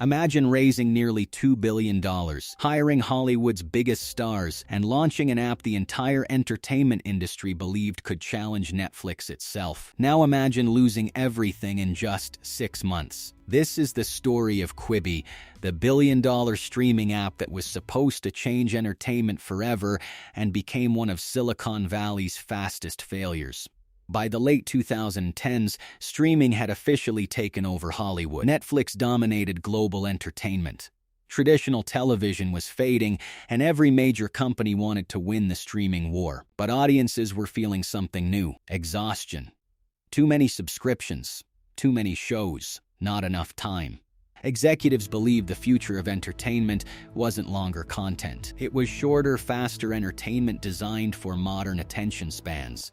Imagine raising nearly $2 billion, hiring Hollywood's biggest stars, and launching an app the entire entertainment industry believed could challenge Netflix itself. Now imagine losing everything in just 6 months. This is the story of Quibi, the billion-dollar streaming app that was supposed to change entertainment forever and became one of Silicon Valley's fastest failures. By the late 2010s, streaming had officially taken over Hollywood. Netflix dominated global entertainment. Traditional television was fading, and every major company wanted to win the streaming war. But audiences were feeling something new: exhaustion. Too many subscriptions, too many shows, not enough time. Executives believed the future of entertainment wasn't longer content. It was shorter, faster entertainment designed for modern attention spans.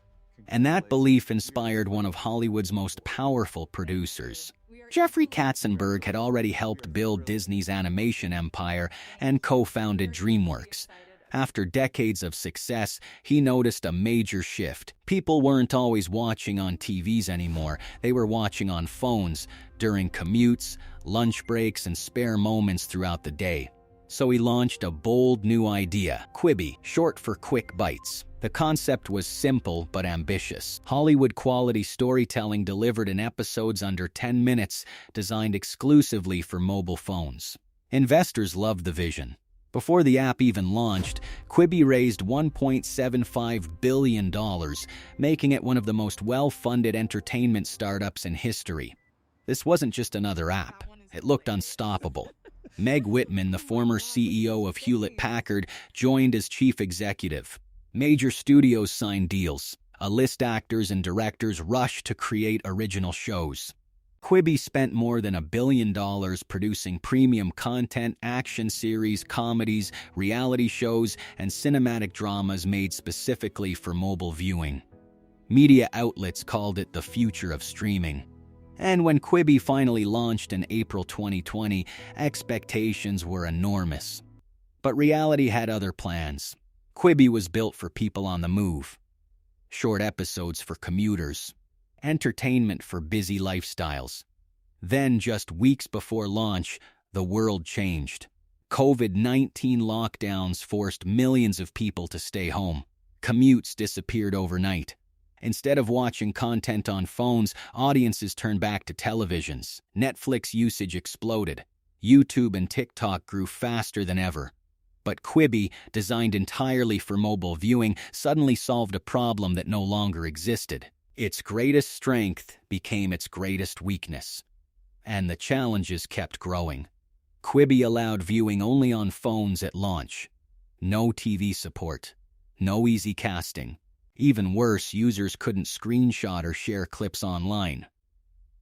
And that belief inspired one of Hollywood's most powerful producers. Jeffrey Katzenberg had already helped build Disney's animation empire and co-founded DreamWorks. After decades of success, he noticed a major shift. People weren't always watching on TVs anymore. They were watching on phones, during commutes, lunch breaks, and spare moments throughout the day. So he launched a bold new idea: Quibi, short for Quick Bites. The concept was simple but ambitious. Hollywood-quality storytelling delivered in episodes under 10 minutes, designed exclusively for mobile phones. Investors loved the vision. Before the app even launched, Quibi raised $1.75 billion, making it one of the most well-funded entertainment startups in history. This wasn't just another app. It looked unstoppable. Meg Whitman, the former CEO of Hewlett-Packard, joined as chief executive. Major studios signed deals. A-list actors and directors rushed to create original shows. Quibi spent more than $1 billion producing premium content, action series, comedies, reality shows, and cinematic dramas made specifically for mobile viewing. Media outlets called it the future of streaming. And when Quibi finally launched in April 2020, expectations were enormous. But reality had other plans. Quibi was built for people on the move. Short episodes for commuters. Entertainment for busy lifestyles. Then, just weeks before launch, the world changed. COVID-19 lockdowns forced millions of people to stay home. Commutes disappeared overnight. Instead of watching content on phones, audiences turned back to televisions. Netflix usage exploded. YouTube and TikTok grew faster than ever. But Quibi, designed entirely for mobile viewing, suddenly solved a problem that no longer existed. Its greatest strength became its greatest weakness. And the challenges kept growing. Quibi allowed viewing only on phones at launch. No TV support. No easy casting. Even worse, users couldn't screenshot or share clips online.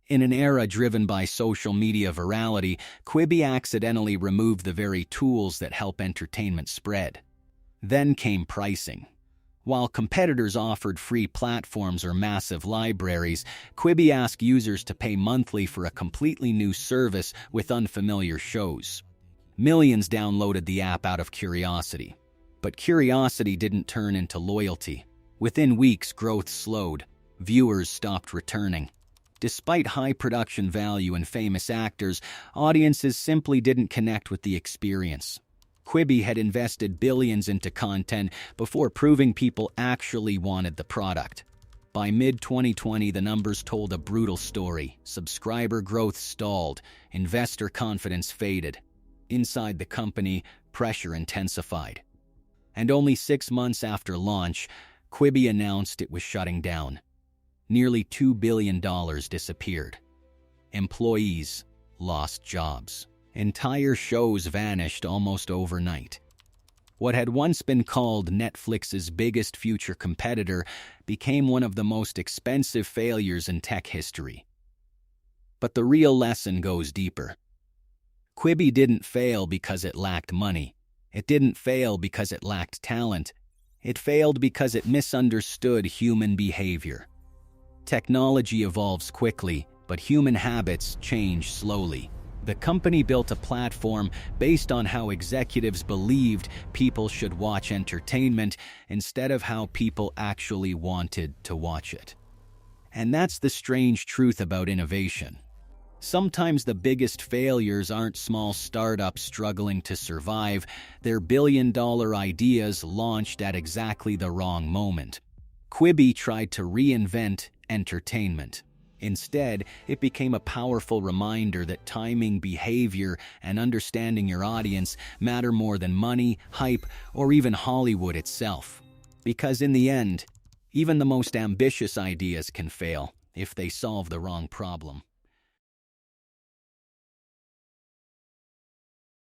In an era driven by social media virality, Quibi accidentally removed the very tools that help entertainment spread. Then came pricing. While competitors offered free platforms or massive libraries, Quibi asked users to pay monthly for a completely new service with unfamiliar shows. Millions downloaded the app out of curiosity. But curiosity didn't turn into loyalty. Within weeks, growth slowed. Viewers stopped returning. Despite high production value and famous actors, audiences simply didn't connect with the experience. Quibi had invested billions into content before proving people actually wanted the product. By mid-2020, the numbers told a brutal story. Subscriber growth stalled. Investor confidence faded. Inside the company, pressure intensified. And only 6 months after launch, Quibi announced it was shutting down. Nearly $2 billion disappeared. Employees lost jobs. Entire shows vanished almost overnight. What had once been called Netflix's biggest future competitor became one of the most expensive failures in tech history. But the real lesson goes deeper. Quibi didn't fail because it lacked money. It didn't fail because it lacked talent. It failed because it misunderstood human behavior. Technology evolves quickly, but human habits change slowly. The company built a platform based on how executives believed people should watch entertainment instead of how people actually wanted to watch it. And that's the strange truth about innovation. Sometimes the biggest failures aren't small startups struggling to survive, they're billion-dollar ideas launched at exactly the wrong moment. Quibi tried to reinvent entertainment. Instead, it became a powerful reminder that timing, behavior, and understanding your audience matter more than money, hype, or even Hollywood itself. Because in the end, even the most ambitious ideas can fail if they solve the wrong problem.